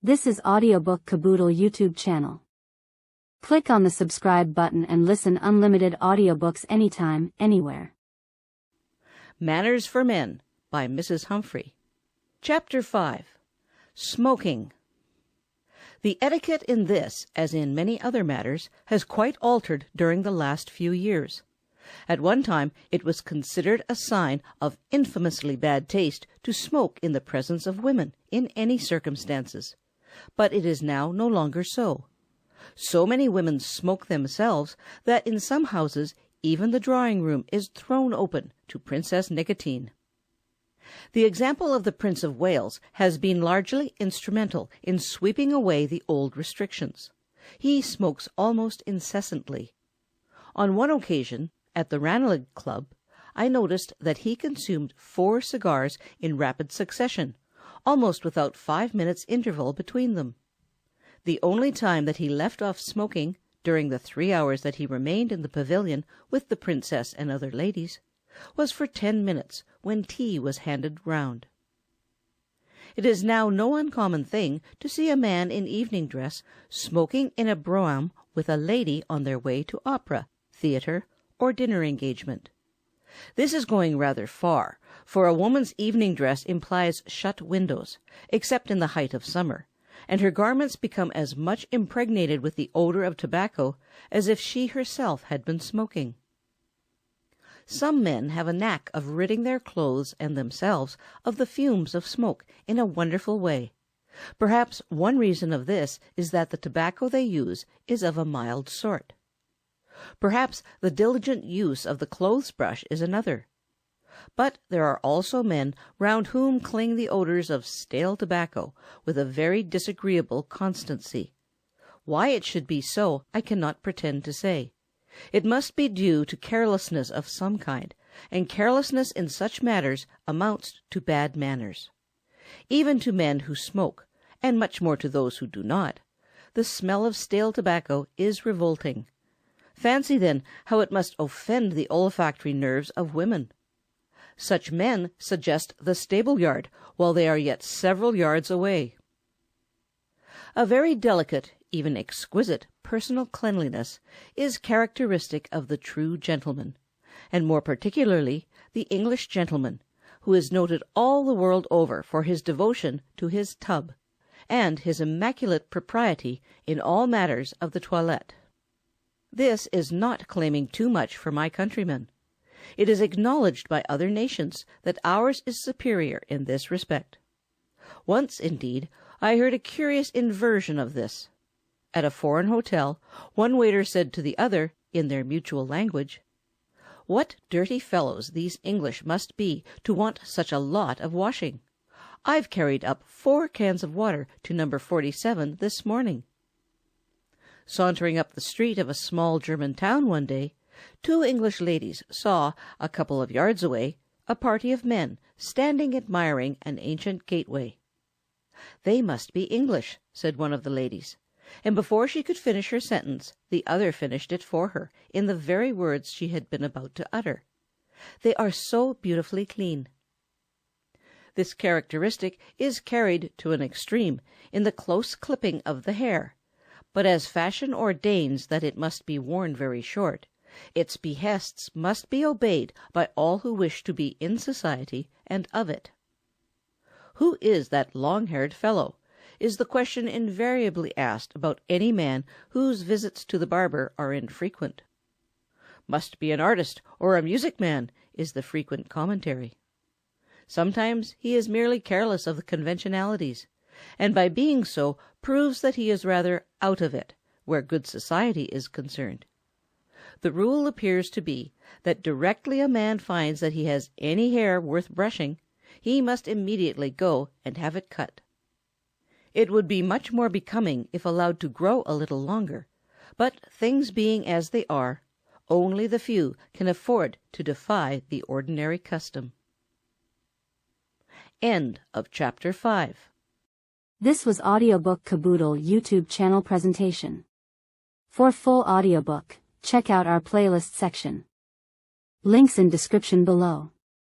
This is Audiobook Caboodle YouTube channel. Click on the subscribe button and listen unlimited audiobooks anytime, anywhere. Manners for Men by Mrs. Humphry. Chapter 5. Smoking. The etiquette in this, as in many other matters, has quite altered during the last few years. At one time it was considered a sign of infamously bad taste to smoke in the presence of women in any circumstances, but it is now no longer so. So many women smoke themselves that in some houses even the drawing-room is thrown open to Princess Nicotine. The example of the Prince of Wales has been largely instrumental in sweeping away the old restrictions. He smokes almost incessantly. On one occasion, at the Ranelagh Club, I noticed that he consumed 4 cigars in rapid succession, almost without 5 minutes' interval between them. The only time that he left off smoking, during the 3 hours that he remained in the pavilion with the princess and other ladies, was for 10 minutes, when tea was handed round. It is now no uncommon thing to see a man in evening dress smoking in a brougham with a lady on their way to opera, theatre, or dinner engagement. This is going rather far, for a woman's evening dress implies shut windows, except in the height of summer, and her garments become as much impregnated with the odor of tobacco as if she herself had been smoking. Some men have a knack of ridding their clothes and themselves of the fumes of smoke in a wonderful way. Perhaps one reason of this is that the tobacco they use is of a mild sort. Perhaps the diligent use of the clothes-brush is another. But there are also men round whom cling the odors of stale tobacco with a very disagreeable constancy. Why it should be so I cannot pretend to say. It must be due to carelessness of some kind, and carelessness in such matters amounts to bad manners. Even to men who smoke, and much more to those who do not, the smell of stale tobacco is revolting. Fancy, then, how it must offend the olfactory nerves of women. Such men suggest the stable-yard, while they are yet several yards away. A very delicate, even exquisite, personal cleanliness is characteristic of the true gentleman, and more particularly the English gentleman, who is noted all the world over for his devotion to his tub, and his immaculate propriety in all matters of the toilette. This is not claiming too much for my countrymen. It is acknowledged by other nations that ours is superior in this respect. Once, indeed, I heard a curious inversion of this. At a foreign hotel, one waiter said to the other, in their mutual language, "What dirty fellows these English must be to want such a lot of washing! I've carried up 4 cans of water to number 47 this morning." Sauntering up the street of a small German town one day, 2 English ladies saw, a couple of yards away, a party of men standing admiring an ancient gateway. "They must be English," said one of the ladies, and before she could finish her sentence, the other finished it for her in the very words she had been about to utter. "They are so beautifully clean." This characteristic is carried to an extreme in the close clipping of the hair, but as fashion ordains that it must be worn very short, its behests must be obeyed by all who wish to be in society and of it. "Who is that long-haired fellow?" is the question invariably asked about any man whose visits to the barber are infrequent. "Must be an artist or a music-man," is the frequent commentary. Sometimes he is merely careless of the conventionalities, and by being so proves that he is rather out of it, where good society is concerned. The rule appears to be that directly a man finds that he has any hair worth brushing, he must immediately go and have it cut. It would be much more becoming if allowed to grow a little longer, but things being as they are, only the few can afford to defy the ordinary custom. End of Chapter 5. This was Audiobook Caboodle YouTube channel presentation. For full audiobook, check out our playlist section. Links in description below.